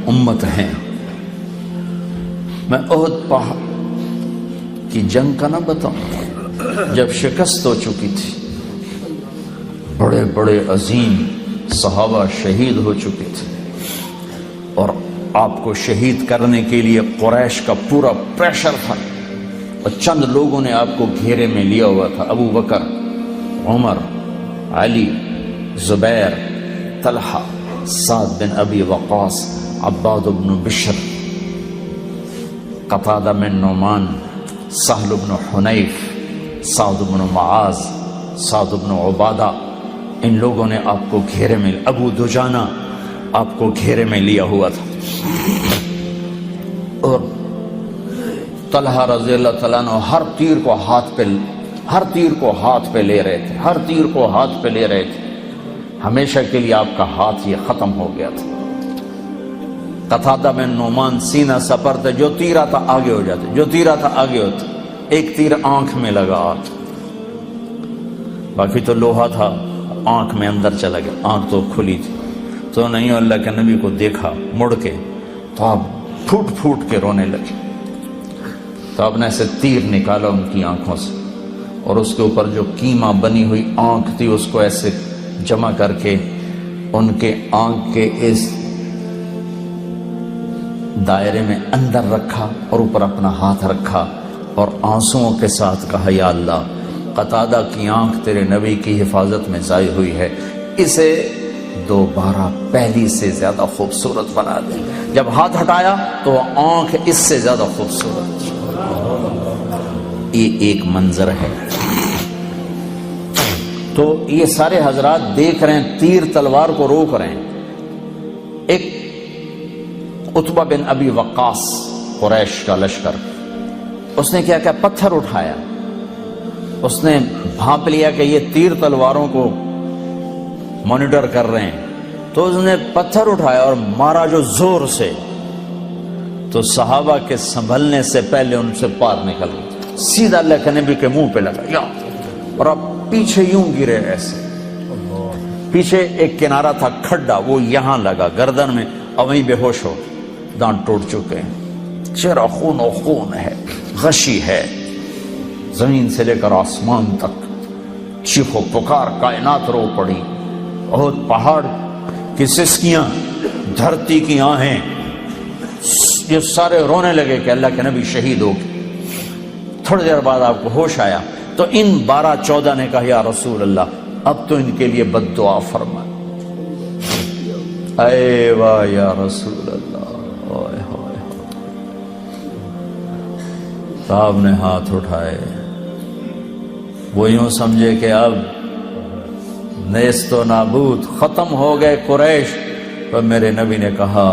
امت ہیں۔ میں احد پہاڑ کی جنگ کا نہ بتاؤں، جب شکست ہو چکی تھی، بڑے بڑے عظیم صحابہ شہید ہو چکے تھے، اور آپ کو شہید کرنے کے لیے قریش کا پورا پریشر تھا، اور چند لوگوں نے آپ کو گھیرے میں لیا ہوا تھا، ابو بکر، عمر، علی، زبیر، طلحہ، سعد بن ابی وقاص، عباد بن بشر، قتادہ بن نعمان، سہل بن حنیف، سعد بن معاذ، سعد بن عبادہ، ان لوگوں نے آپ کو گھیرے میں، ابو دجانہ آپ کو گھیرے میں لیا ہوا تھا، اور طلحہ رضی اللہ تعالیٰ عنہ ہر تیر کو ہاتھ پہ لے رہے تھے، ہر تیر کو ہاتھ پہ لے رہے تھے، ہمیشہ کے لیے آپ کا ہاتھ یہ ختم ہو گیا تھا۔ قتادہ بن نعمان سینہ سپر تھے، جو تیر آتا آگے ہو جاتے، جو تیر آتا آگے ہوتا، ایک تیر آنکھ میں لگا آتا، باقی تو لوہا تھا، آنکھ میں اندر چلا گیا، آنکھ تو کھلی تھی، تو نہیں اللہ کے نبی کو دیکھا مڑ کے تو آپ پھوٹ پھوٹ کے رونے لگے، تو آپ نے ایسے تیر نکالا ان کی آنکھوں سے، اور اس کے اوپر جو کیما بنی ہوئی آنکھ تھی اس کو ایسے جمع کر کے ان کے آنکھ کے اس دائرے میں اندر رکھا، اور اوپر اپنا ہاتھ رکھا، اور آنسوؤں کے ساتھ کہا یا اللہ، قتادہ کی آنکھ تیرے نبی کی حفاظت میں ضائع ہوئی ہے، اسے دوبارہ پہلی سے زیادہ خوبصورت بنا دے۔ جب ہاتھ ہٹایا تو آنکھ اس سے زیادہ خوبصورت، یہ ایک منظر ہے۔ تو یہ سارے حضرات دیکھ رہے ہیں، تیر تلوار کو روک رہے ہیں۔ ایک عتبہ بن ابی وقاص، قریش کا لشکر، اس نے کیا کیا، پتھر اٹھایا، اس نے بھانپ لیا کہ یہ تیر تلواروں کو مانیٹر کر رہے ہیں، تو اس نے پتھر اٹھایا اور مارا جو زور سے، تو صحابہ کے سنبھلنے سے پہلے ان سے پار نکل گیا، سیدھا اللہ کے نبی کے منہ پہ لگا، یا اور اب پیچھے یوں گرے، ایسے پیچھے ایک کنارہ تھا کھڈا، وہ یہاں لگا گردن میں، اور وہیں بے ہوش ہو، دانت ٹوٹ چکے ہیں، چہرہ خون و خون ہے، غشی ہے، زمین سے لے کر آسمان تک چیخ و پکار، کائنات رو پڑی، بہت پہاڑ کی سسکیاں، دھرتی کی آہیں، یہ سارے رونے لگے کہ اللہ کے نبی شہید ہو گئے۔ تھوڑی دیر بعد آپ کو ہوش آیا، تو ان 12-14 نے کہا یا رسول اللہ، اب تو ان کے لیے بد دعا فرما۔ اے واہ یا رسول اللہ، صاحب نے ہاتھ اٹھائے، وہ یوں سمجھے کہ اب نیست و نابود، ختم ہو گئے قریش، پر میرے نبی نے کہا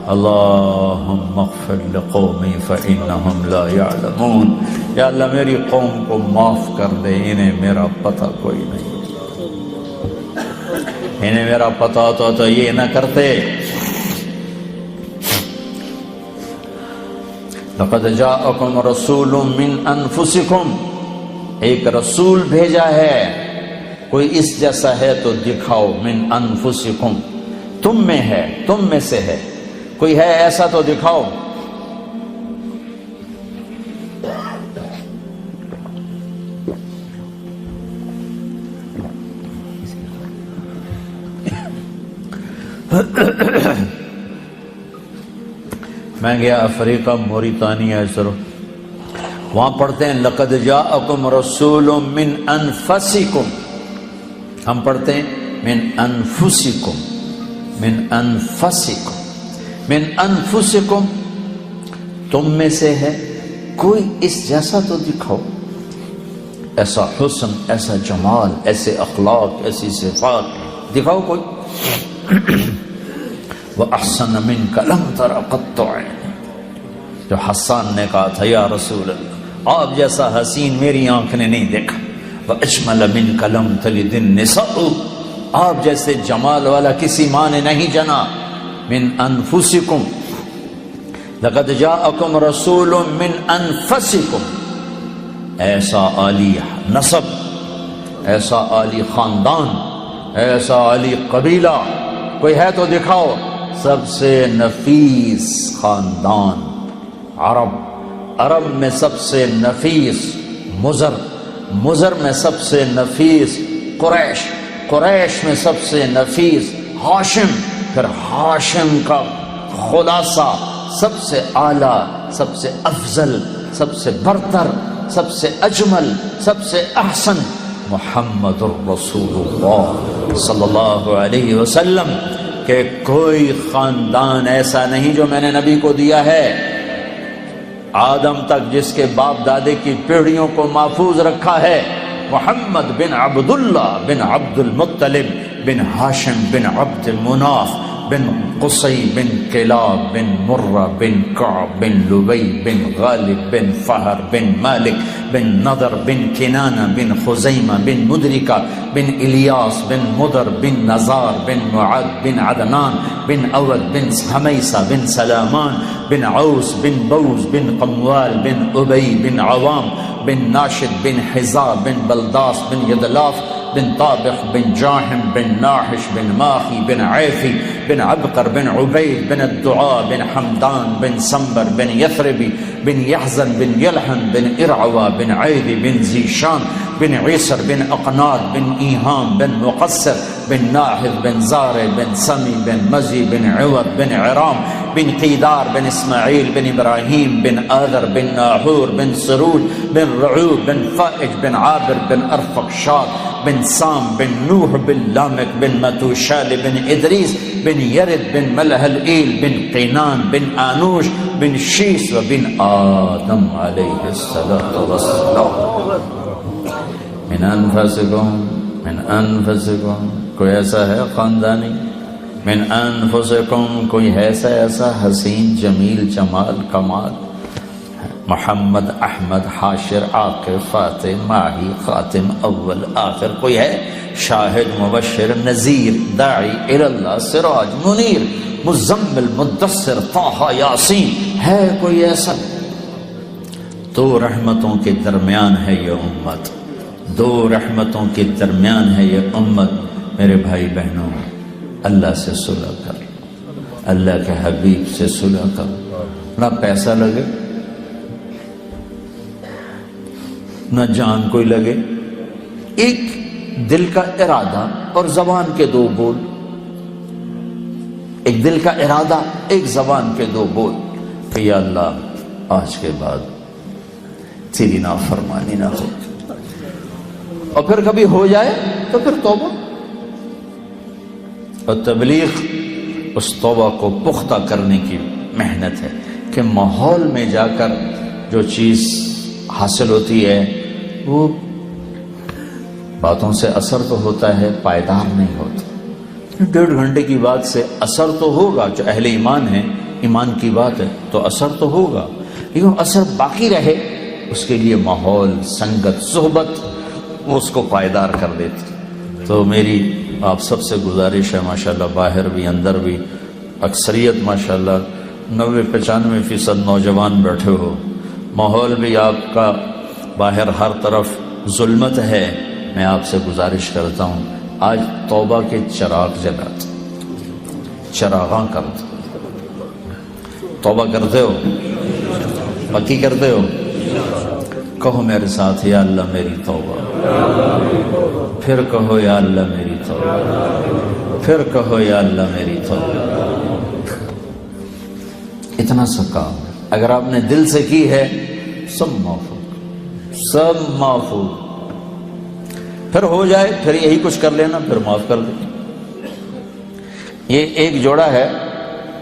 اللہم اغفر لقومی فإنہم لا یعلمون، یا اللہ میری قوم کو معاف کر دے، انہیں میرا پتہ کوئی نہیں، انہیں میرا پتہ ہوتا تو یہ نہ کرتے۔ لقد جاءکم رسول من انفسکم، ایک رسول بھیجا ہے، کوئی اس جیسا ہے تو دکھاؤ، من انفسکم، تم میں ہے، تم میں سے ہے، کوئی ہے ایسا تو دکھاؤ۔ میں گیا افریقہ، موریتانیہ، وہاں پڑھتے ہیں لقد جاءکم رسول من انفسکم، ہم پڑھتے ہیں من انفسکم، من انفسکم، من انفسکم، تم میں سے ہے، کوئی اس جیسا تو دکھاؤ، ایسا حسن، ایسا جمال، ایسے اخلاق، ایسی صفات دکھاؤ کوئی۔ وَأَحْسَنَ مِنْكَ لَمْ تَرَ قَطُّ عَيْنٍ، جو حسان نے کہا تھا یا رسول اللہ، آپ جیسا حسین میری آنکھ نے نہیں دیکھا۔ وَأَجْمَلَ مِنْكَ لَمْ تَلِدِ النِّسَاءُ، آپ جیسے جمال والا کسی ماں نے نہیں جنا۔ من انفسکم، لقد جاءکم رسول من انفسکم، ایسا عالی نسب، ایسا عالی خاندان، ایسا عالی قبیلہ، کوئی ہے تو دکھاؤ۔ سب سے نفیس خاندان عرب، عرب میں سب سے نفیس مضر، مضر میں سب سے نفیس قریش، قریش میں سب سے نفیس ہاشم، پھر ہاشم کا خلاصہ سب سے اعلیٰ، سب سے افضل، سب سے برتر، سب سے اجمل، سب سے احسن محمد الرسول اللہ صلی اللہ علیہ وسلم، کہ کوئی خاندان ایسا نہیں جو میں نے نبی کو دیا ہے آدم تک جس کے باپ دادے کی پیڑھیوں کو محفوظ رکھا ہے۔ محمد بن عبداللہ بن عبد المطلب بن ہاشم بن عبد مناف بن قصی بن کلاب بن مرہ بن کعب بن لبی بن غالب بن فہر بن مالک بن نضر بن کنانہ بن خزیمہ بن مدرکہ بن الیاس بن مدر بن نزار بن معد بن عدنان بن اود بن حمیسہ بن سلامان بن عوس بن بوز بن قموال بن ابی بن عوام بن ناشد بن حزا بن بلداس بن یدلاف بن طابخ بن جاحم بن ناحش بن ماخی بن عیفی بن عبقر بن عبید بن الدعاء بن حمدان بن سنبر بن یثربی بن یحزن بن یلحن بن ارعوا بن عیدی بن زیشان بن عیسر بن اقناد بن ایہام بن مقصر بن ناحذ بن زارع بن سمی بن مزی بن عوض بن عرام بن قیدار بن اسماعیل بن ابراہیم بن آذر بن ناحور بن سرود بن رعوب بن فائج بن عابر بن ارفقشاد بن سام بن نوح بن لامک بن متوشال بن ادریس بن یرد بن ملہلئیل بن قینان بن آنوش بن شیس و بن آدم علیہ السلام۔ من انفسکم کوئی ایسا ہے خاندانی، من انفسکم کوئی ایسا حسین جمیل جمال کمال، محمد احمد حاشر عاقب فاتح ماہی خاتم اول آخر، کوئی ہے شاہد مبشر نذیر داعی اللہ سراج منیر مزمل مدثر طٰہٰ یاسین، ہے کوئی ایسا؟ دو رحمتوں کے درمیان ہے یہ امت، دو رحمتوں کے درمیان ہے یہ امت۔ میرے بھائی بہنوں، اللہ سے صلح کر، اللہ کے حبیب سے صلح کر، نہ پیسہ لگے نہ جان کوئی لگے، ایک دل کا ارادہ اور زبان کے دو بول، ایک دل کا ارادہ ایک زبان کے دو بول کہ یا اللہ آج کے بعد تیری نافرمانی نہ ہو، اور پھر کبھی ہو جائے تو پھر توبہ، اور تبلیغ اس توبہ کو پختہ کرنے کی محنت ہے کہ ماحول میں جا کر جو چیز حاصل ہوتی ہے وہ باتوں سے اثر تو ہوتا ہے، پائیدار نہیں ہوتا۔ 1.5 گھنٹے کی بات سے اثر تو ہوگا، جو اہل ایمان ہیں، ایمان کی بات ہے تو اثر تو ہوگا، لیکن اثر باقی رہے اس کے لیے ماحول، سنگت، صحبت وہ اس کو پائیدار کر دیتی۔ تو میری آپ سب سے گزارش ہے، ماشاءاللہ باہر بھی اندر بھی اکثریت ماشاءاللہ 90-95% نوجوان بیٹھے ہو، ماحول بھی آپ کا باہر ہر طرف ظلمت ہے، میں آپ سے گزارش کرتا ہوں آج توبہ کے چراغ جلاتے، چراغاں کرتے، توبہ کرتے ہو، پکی کرتے ہو، کہو میرے ساتھ یا اللہ میری توبہ، پھر کہو یا اللہ میری توبہ، پھر کہو یا اللہ میری توبہ۔ اتنا سا کام اگر آپ نے دل سے کی ہے سب معاف، سب معاف، پھر ہو جائے پھر یہی کچھ کر لینا، پھر معاف کر دیں۔ یہ ایک جوڑا ہے،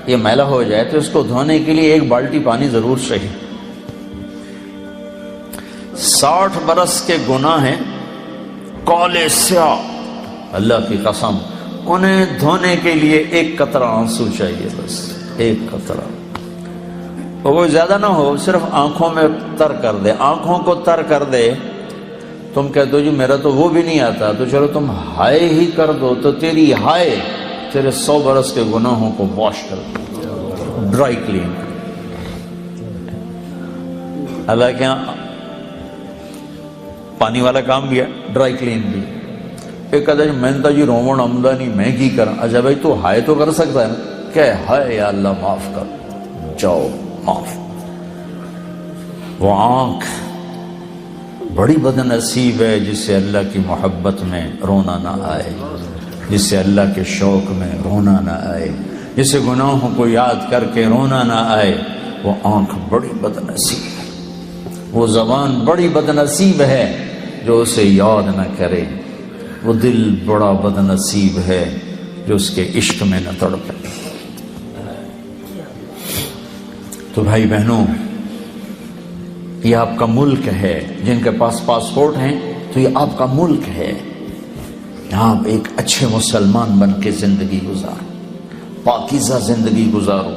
یہ میلا ہو جائے تو اس کو دھونے کے لیے 1 بالٹی پانی ضرور چاہیے۔ 60 برس کے گناہ ہیں کالے سیاہ، اللہ کی قسم انہیں دھونے کے لیے 1 قطرہ آنسو چاہیے، بس 1 قطرہ، وہ زیادہ نہ ہو، صرف آنکھوں میں تر کر دے، آنکھوں کو تر کر دے۔ تم کہتے ہو جی میرا تو وہ بھی نہیں آتا، تو چلو تم ہائے ہی کر دو، تو تیری ہائے تیرے 100 برس کے گناہوں کو واش کر دو، ڈرائی کلین۔ اللہ کے یہاں پانی والا کام بھی ہے، ڈرائی کلین بھی۔ ایک کہتا ہے میں نے جی رومن آمدہ نہیں، میں کی کرا؟ اچھا بھائی تو ہائے تو کر سکتا ہے نا، کہ ہائے یا اللہ معاف کر، جاؤ معاف۔ وہ آنکھ بڑی بد نصیب ہے جسے اللہ کی محبت میں رونا نہ آئے، جسے اللہ کے شوق میں رونا نہ آئے، جسے گناہوں کو یاد کر کے رونا نہ آئے۔ وہ آنکھ بڑی بد نصیب ہے، وہ زبان بڑی بد نصیب ہے جو اسے یاد نہ کرے، وہ دل بڑا بد نصیب ہے جو اس کے عشق میں نہ تڑپے۔ تو بھائی بہنوں، یہ آپ کا ملک ہے، جن کے پاس پاسپورٹ ہیں تو یہ آپ کا ملک ہے، آپ ایک اچھے مسلمان بن کے زندگی گزارو، پاکیزہ زندگی گزارو،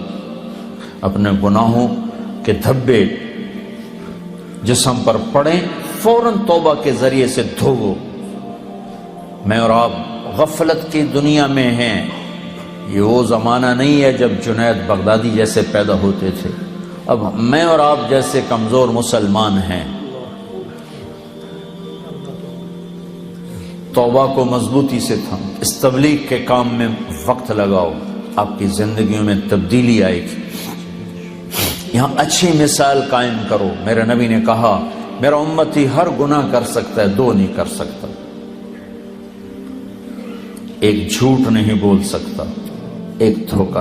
اپنے گناہوں کے دھبے جسم پر پڑیں، فوراً توبہ کے ذریعے سے دھوو۔ میں اور آپ غفلت کی دنیا میں ہیں، یہ وہ زمانہ نہیں ہے جب جنید بغدادی جیسے پیدا ہوتے تھے، اب میں اور آپ جیسے کمزور مسلمان ہیں۔ توبہ کو مضبوطی سے تھام، اس تبلیغ کے کام میں وقت لگاؤ، آپ کی زندگیوں میں تبدیلی آئے گی۔ یہاں اچھی مثال قائم کرو۔ میرے نبی نے کہا میرا امتی ہر گناہ کر سکتا ہے، دو نہیں کر سکتا، ایک جھوٹ نہیں بول سکتا، ایک دھوکہ